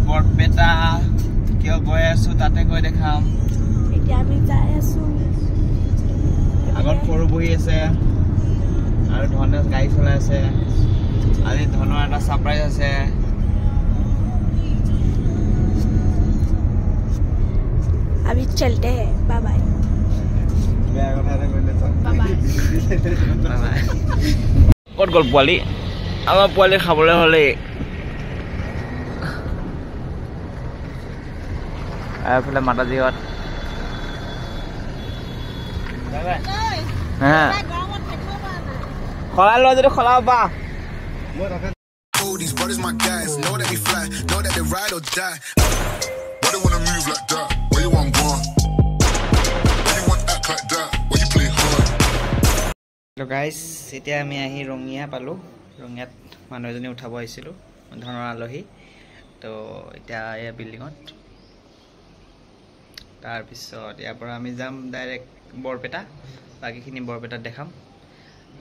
বৰপেটা কিয় গৈ আছো তাতে গৈ দেখাম এতিয়া আমি যাই আছো আগত সৰু বহি আছে আৰু ধনে গাড়ী চলাই আছে আজি ধনৰ এটা সাৰপ্ৰাইজ আছে अभी चलते हैं बाय बाय কত গল পোৱালি আমাৰ পোৱালি খাবলৈ হলে এফালে মাতাজীহত খলাই লোৱা যদি খলাব পা These brothers my guys, know that we fly, know that they ride or die. Why they wanna move like that? Where you want one? Why you want act like that? Why you play hard? Hello guys, এতিয়া আমি আহি ৰঙিয়া পালো ৰঙিয়াত মানুহ এজনী উঠাব আহিছিলো ধনৰ আলহী তো এতিয়া এই বিল্ডিঙত তাৰ পিছত ইয়াৰ পৰা আমি যাম ডাইৰেক্ট বৰপেটা বাকিখিনি বৰপেটাত দেখাম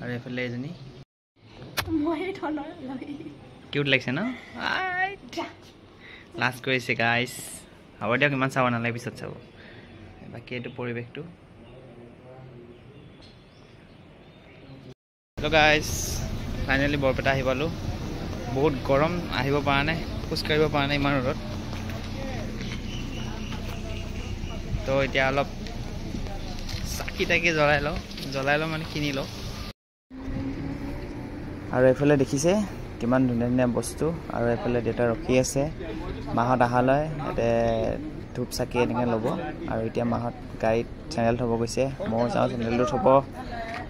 আৰু এফালে এজনী মই ধনৰ আলহী কিউট লাগিছে ন লাষ্ট কৰিছে গাইজ হ'ব দিয়ক ইমান চাব নালাগে পিছত চাব বাকী এইটো পৰিৱেশটো তো গাইজ ফাইনেলি বৰপেটা আহি পালোঁ বহুত গৰম আহিব পৰা নাই খোজকাঢ়িব পৰা নাই ইমান ৰ'দত তো এতিয়া অলপ চাকি তাকি জ্বলাই লওঁ মানে কিনি লওঁ আৰু এইফালে দেখিছে কিমান ধুনীয়া ধুনীয়া বস্তু আৰু এইফালে দেউতা ৰখি আছে মাহত অহালৈ ইয়াতে ধূপ চাকি এনেকৈ ল'ব আৰু এতিয়া মাহত গাড়ীত চেনেল থ'ব গৈছে ময়ো যাওঁ চেনেলটো থ'ব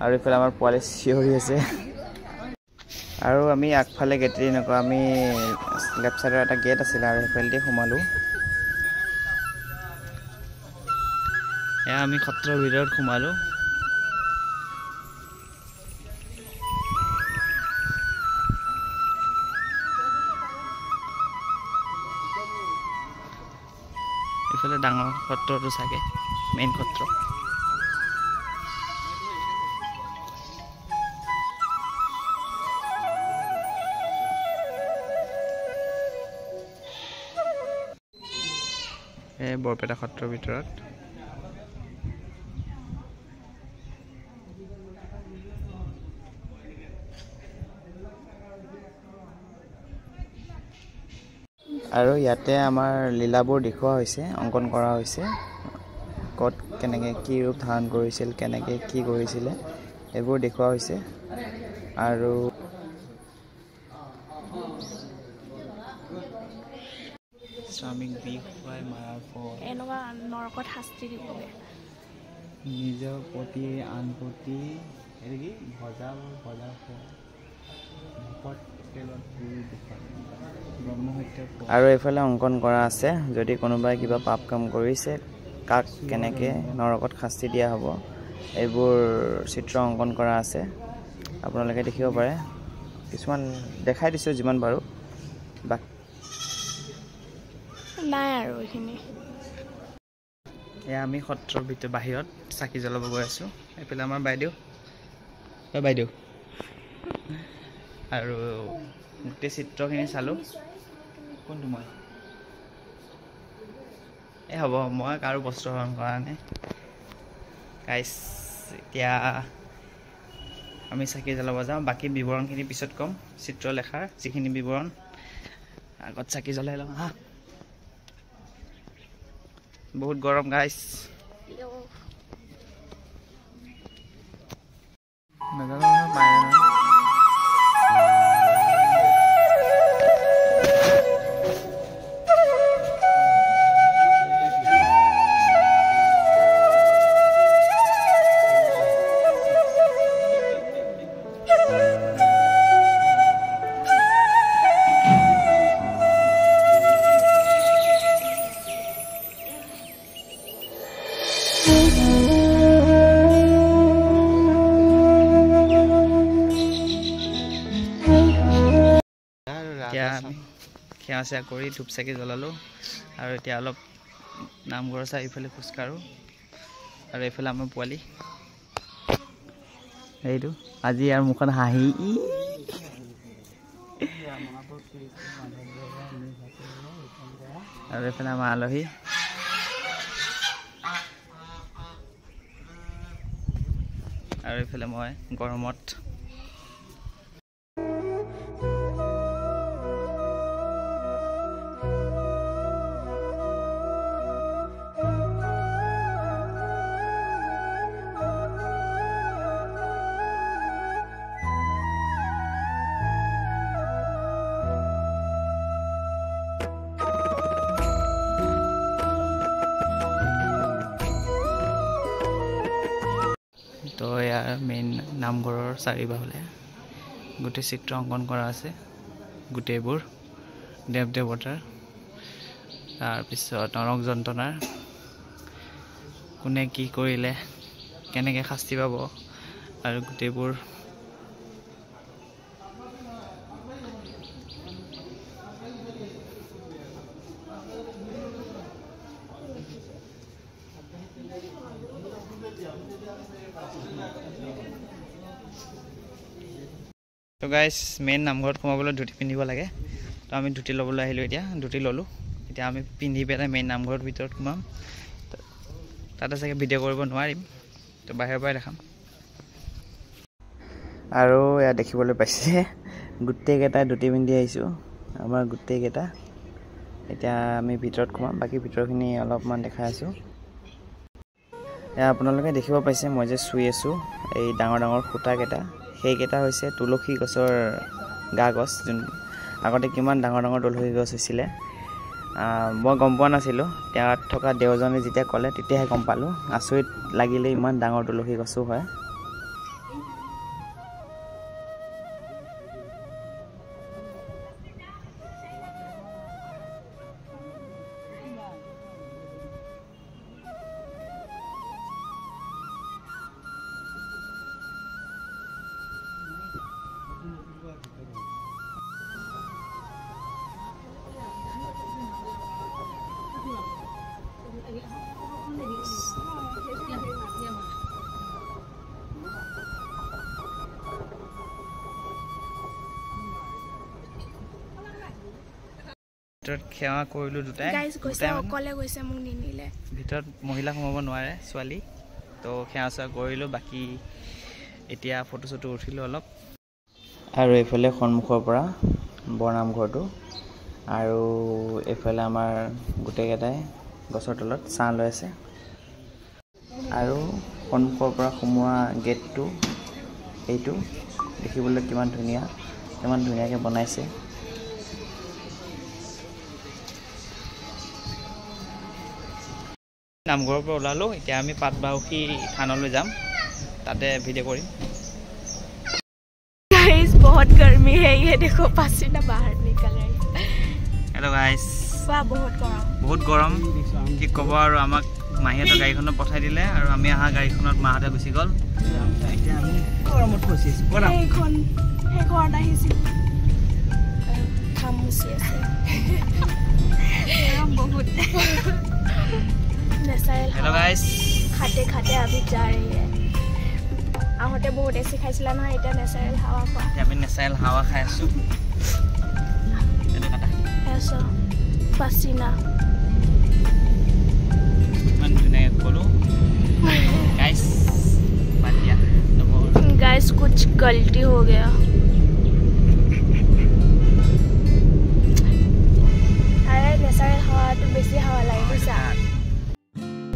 আৰু এইফালে আমাৰ পোৱালি চিঞৰি আছে আৰু আমি আগফালে গেটেই নকওঁ আমি লেফ্ট ছাইডৰ এটা গেট আছিলে আৰু সেইফালেদি সোমালোঁ এয়া আমি সত্ৰৰ ভিতৰত সোমালোঁ এইফালে ডাঙৰ সত্ৰটো চাগে মেইন সত্ৰ এই বৰপেটা সত্ৰৰ ভিতৰত আৰু ইয়াতে আমাৰ লীলাবোৰ দেখুওৱা হৈছে অংকন কৰা হৈছে ক'ত কেনেকৈ কি ৰূপ ধাৰণ কৰিছিল কেনেকৈ কি কৰিছিলে এইবোৰ দেখুওৱা হৈছে আৰু স্বামীক বিষ খুৱাই মাৰাৰ ফল এনেকুৱা নৰকত শাস্তি দিবগে নিজৰ প্ৰতি আন প্ৰতি এইটো কি ভজা ফল ভকত তেলত পুৰি দুখন আৰু এইফালে অংকন কৰা আছে যদি কোনোবাই কিবা পাপ কাম কৰিছে কাক কেনেকৈ নৰকত শাস্তি দিয়া হ'ব এইবোৰ চিত্ৰ অংকন কৰা আছে আপোনালোকে দেখিব পাৰে কিছুমান দেখাই দিছোঁ যিমান পাৰোঁ নাই আৰু এইখিনি এয়া আমি সত্ৰৰ ভিতৰত বাহিৰত চাকি জ্বলাব গৈ আছোঁ এইফালে আমাৰ বাইদেউ আৰু গোটেই চিত্ৰখিনি চালোঁ কোনটো মই এই হ'ব মই কাৰো বস্ত্ৰ হৰণ কৰা নাই গাইজ এতিয়া আমি চাকি জ্বলাব যাওঁ বাকী বিৱৰণখিনি পিছত ক'ম চিত্ৰলেখাৰ যিখিনি বিৱৰণ আগত চাকি জ্বলাই লওঁ হা বহুত গৰম গাইজ নাজানো সেৱা চেৱা কৰি ধূপ চাকি জ্বলালোঁ আৰু এতিয়া অলপ নামঘৰ চাই এইফালে খোজকাঢ়োঁ আৰু এইফালে আমাৰ পোৱালি এইটো আজি ইয়াৰ মুখত হাঁহি আৰু এইফালে আমাৰ আলহী আৰু এইফালে মই গৰমত তো ইয়াৰ মেইন নামঘৰৰ চাৰিবাহুলে গোটেই চিত্ৰ অংকন কৰা আছে গোটেইবোৰ দেৱ দেৱতাৰ তাৰপিছত নৰক যন্ত্ৰণাৰ কোনে কি কৰিলে কেনেকৈ শাস্তি পাব আৰু গোটেইবোৰ তো গাইজ মেইন নামঘৰত সোমাবলৈ ধুতি পিন্ধিব লাগে তো আমি ধুতি ল'বলৈ আহিলোঁ এতিয়া ধুতি ল'লোঁ এতিয়া আমি পিন্ধি পেলাই মেইন নামঘৰৰ ভিতৰত সোমাম তাতে চাগে ভিডিঅ' কৰিব নোৱাৰিম তো বাহিৰৰ পৰাই দেখাম আৰু ইয়াত দেখিবলৈ পাইছে গোটেইকেইটাই ধুতি পিন্ধি আহিছোঁ আমাৰ গোটেইকেইটা এতিয়া আমি ভিতৰত সোমাম বাকী ভিতৰখিনি অলপমান দেখাই আছোঁ এয়া আপোনালোকে দেখিব পাইছে মই যে চুই আছোঁ এই ডাঙৰ ডাঙৰ খুঁটাকেইটা সেইকেইটা হৈছে তুলসী গছৰ গা গছ যোন আগতে কিমান ডাঙৰ ডাঙৰ তুলসী গছ হৈছিলে মই গম পোৱা নাছিলোঁ তাত থকা দেওজনে যেতিয়া ক'লে তেতিয়াহে গম পালোঁ আচৰিত লাগিলে ইমান ডাঙৰ তুলসী গছো হয় সেৱা কৰিলোঁ দুটাই অকলে গৈছে মোক নিনিলে ভিতৰত মহিলা সোমাব নোৱাৰে ছোৱালী তো সেৱা চেৱা কৰিলোঁ বাকী এতিয়া ফটো চটো উঠিলোঁ অলপ আৰু এইফালে সন্মুখৰ পৰা বৰনামঘৰটো আৰু এইফালে আমাৰ গোটেইকেইটাই গছৰ তলত ছাঁ লৈ আছে আৰু সন্মুখৰ পৰা সোমোৱা গেটটো এইটো দেখিবলৈ কিমান ধুনীয়াকৈ বনাইছে নামঘৰৰ পৰা ওলালোঁ এতিয়া আমি পাটবাউসী থানলৈ যাম তাতে ভিডিঅ' কৰিম गाइस बहुत गर्मी है ये देखो पसीना बाहर निकल रहा है हेलो गाइस वाह बहुत गरम কি ক'ব আৰু আমাক মাহীহঁতৰ গাড়ীখনত পঠাই দিলে আৰু আমি আহা গাড়ীখনত মাহঁতে গুচি গ'ল এতিয়া আমি গৰমত ফচি আছোঁ এইখন সেই ঘৰত আহিছিল খামুচি আছে बहुत हेलो गाइस खाते खाते अभी जा रही है आहते बहुत एसी खाइছিলা নহয় এটা ন্যাচারাল হাওয়া খোৱা আমি ন্যাচারাল হাওয়া খাই আছো এসো पसीना मन ने बोलो गाइस बातिया गाइस कुछ गलती हो गया अरे न्याचारल हवा तो बेसी हवा लगे सा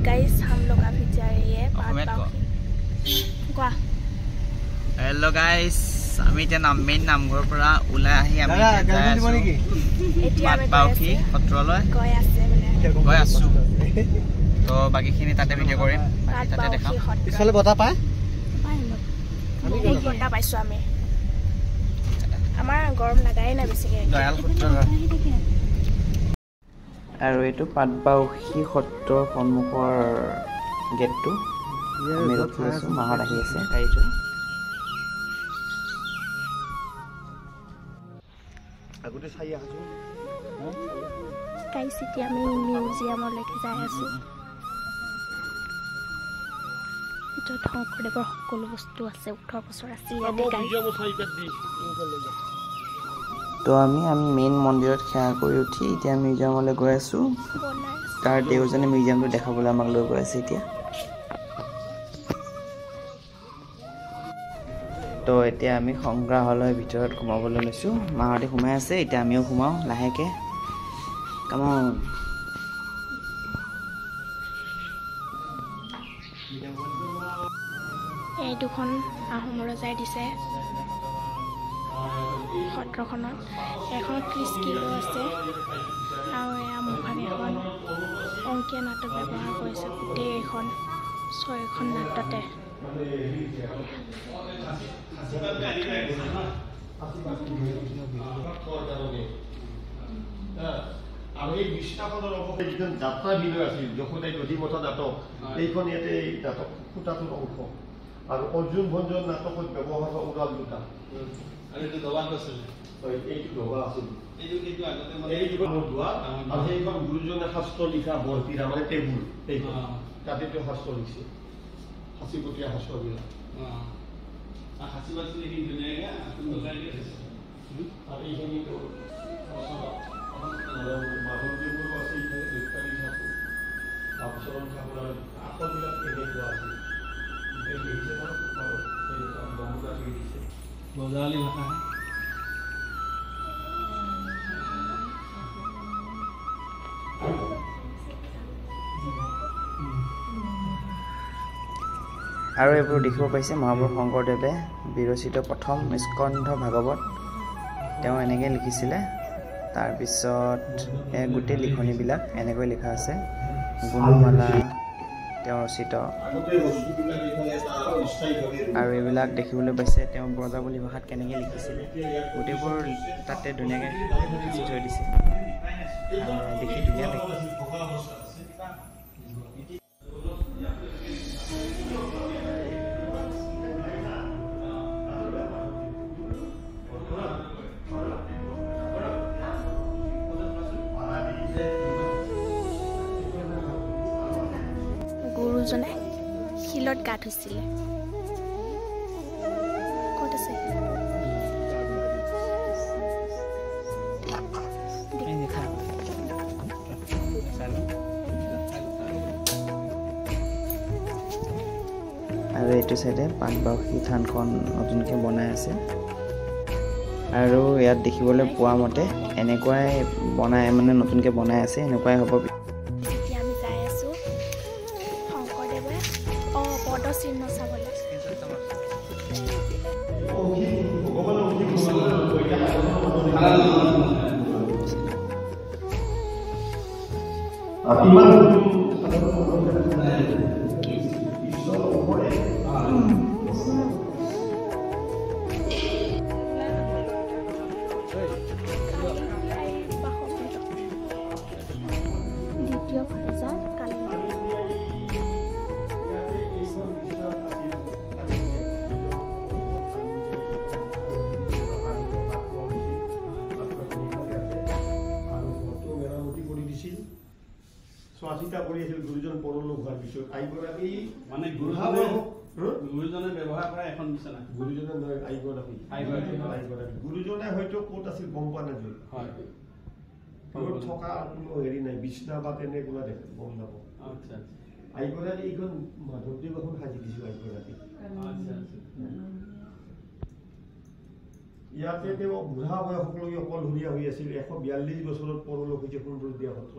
गाइस हम लोग अभी जा रही है हेलो गाइस আমি এতিয়া মেইন নামঘৰৰ পৰা ওলাই আহি আমি পাটবাউসী সত্ৰলৈ গৈ আছো তো বাকীখিনি তাতে ভিডিঅ' কৰিম তাতে দেখাম পিছলে বটা পায় বটা পাইছো আমি আমাৰ গৰম লাগাই না বেছিকে দয়াল সত্ৰ আৰু এইটো পাটবাউসী সত্ৰৰ সন্মুখৰ গেটটো আমি ৰখি আছো মাহত আহি আছে গাড়ীটো আগতে চাই আছো গাইস এতিয়া আমি মিউজিয়ামলৈকে যাই আছো য'ত শংকৰদেৱৰ সকলো বস্তু আছে 18 বছৰ আছিল ইয়াতে তো আমি মেইন মন্দিৰত সেৱা কৰি উঠি এতিয়া মিউজিয়ামলৈ গৈ আছোঁ তাৰ দেউজনে মিউজিয়ামটো দেখাবলৈ আমাক লৈ গৈ আছে এতিয়া তো এতিয়া আমি সংগ্ৰহালয়ৰ ভিতৰত সোমাবলৈ লৈছোঁ মাহঁতে সোমাই আছে এতিয়া আমিও সোমাওঁ লাহেকে কাম এই দুখন আহোম ৰজাই দিছে সত্ৰখনত এখন কৃষ্কিলো আছে আৰু এয়া মুখান এখন অংকীয়া নাটক ব্যৱহাৰ কৰিছে গোটেই এখন 6খন নাটতে আৰু এই বিষ্ণাখনৰ অৱস্থা যিখন যাত্ৰা বিনয় আছিল যখন এই নদীমথা নাটক এইখন ইয়াতে এই নাটক খুঁটাটোৰ অংশ আৰু অৰ্জুন ভঞ্জন নাটকত ব্যৱহাৰ হোৱা উৰাল দুটা আৰু এইটো দবা আছিল এইটো দবা আছিল এইখন গুৰুজনে শাস্ত্ৰ লিখা বৰপীৰা মানে টেবুল এইখন তাতে তেওঁ শাস্ত্ৰ লিখিছে সাঁচিপতীয়া শাস্ত্ৰবিলাক সাঁচি পাতি লিখি ধুনীয়াকৈ আৰু এইখিনিতো মাধৱদেৱৰো আছে ইফালে দেৱকাৰী ঠাকুৰ আপচৰণ ঠাকুৰৰ আখৰবিলাক কেনেকুৱা আছিল দেখিছে ন বমুদা দিছে বজালী ভাষা আৰু এইবোৰ দেখিব পাইছে মহাপুৰুষ শংকৰদেৱে বিৰচিত প্ৰথম স্কন্ধ ভাগৱত তেওঁ এনেকৈ লিখিছিলে তাৰপিছত গোটেই লিখনিবিলাক এনেকৈ লিখা আছে গুণমালা তেওঁ ৰচিত আৰু এইবিলাক দেখিবলৈ পাইছে তেওঁ ব্ৰজাৱলী ভাষাত কেনেকৈ লিখিছিলে গোটেইবোৰ তাতে ধুনীয়াকৈ লিখি থৈ দিছে দেখি ধুনীয়া দেখি গুৰুজনে শিলত গা ধুইছিলে ক'ত আছে আৰু এইটো চাইডে পাটবাউসী থানখন নতুনকৈ বনাই আছে আৰু ইয়াত দেখিবলৈ পোৱা মতে এনেকুৱাই বনাই মানে নতুনকৈ বনাই আছে এনেকুৱাই হ'ব এতিয়া আমি যাই আছোঁ শংকৰদেৱে পদচিহ্ন চাবলৈ চোৱাচিতা কৰি আছিল গুৰুজন পৰলোক হোৱাৰ পিছত আইগৰাকী মানে গুৰুজনে ব্যৱহাৰ কৰা এখন বিচনা গুৰুজনে নহয় আইগৰাকী গুৰুজনে হয়তো ক'ত আছিল গম পোৱা নাযায় থকা কোনো হেৰি নাই বিচনা বা তেনেকুৱা দেখে গম নাপাওঁ আইগৰাকী এইখন মাধৱদেৱ এখন সাজি দিছিল আইগৰাকী ইয়াতে তেওঁ বুঢ়া বয়সকলকে অকলশৰীয়া হৈ আছিল 142 বছৰত পৰলোক হৈছে সুন্দৰদিয়া সত্ৰ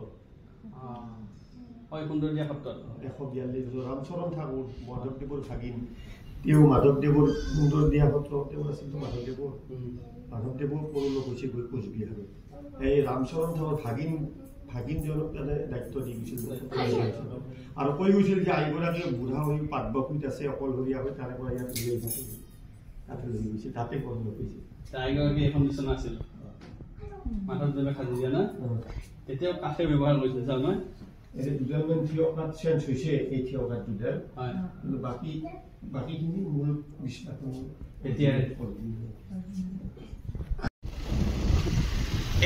142 বছৰ ৰামচৰণ ঠাকুৰ মাধৱদেৱৰ ভাগিন তেওঁ মাধৱদেৱৰ সুন্দৰদিয়া সত্ৰ তেওঁ আছিল মাধৱদেৱৰ পৰলোক হৈছে গৈ কোচবিহাৰত এই ৰামচৰণ ঠাকুৰ ভাগিনজনক তেনে দায়িত্ব দি গৈছিল আৰু কৈ গৈছিল যে আইগৰাকী বুঢ়া হৈ পাটবাউসীত আছে অকলশৰীয়া হৈ তাৰে পৰা ইয়াত উলিয়াই তাতে লৈ গৈছে তাতে পৰলোক হৈছে আইগৰাকী এখন বিচনা আছিল মাধৱদেৱে সাজি দিয়া না তেতিয়াও কাঠে ব্যৱহাৰ কৰিছিল চাওঁ নহয় এই দুজনমান থিয়কাত চেঞ্জ হৈছে এই থিয়কাত দুডাল কিন্তু বাকীখিনি মূল বিচনাখন এতিয়া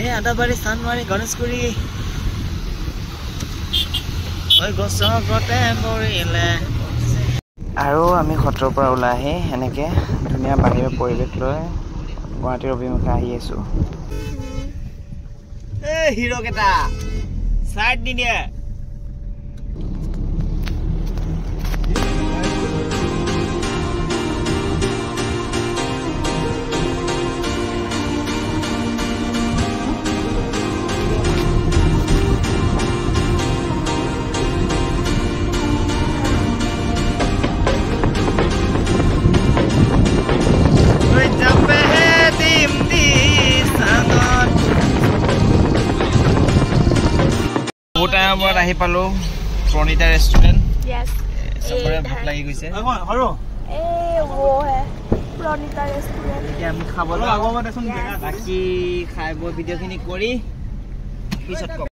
এই আদাবাৰী চানমাৰী গণেশগুৰি গছতে পৰিলে আৰু আমি সত্ৰৰ পৰা ওলাই আহি এনেকৈ ধুনীয়া বাহিৰৰ পৰিৱেশ লৈ গুৱাহাটীৰ অভিমুখে আহি আছো হিৰো কেইটা চাইড নিদিয়ে আহি পালো প্ৰণিতা ৰেষ্টুৰেণ্ট চবৰে ভোক লাগি গৈছে আমি খাবলৈ বাকী খাই বৈ ভিডিঅ'খিনি কৰি পিছত কম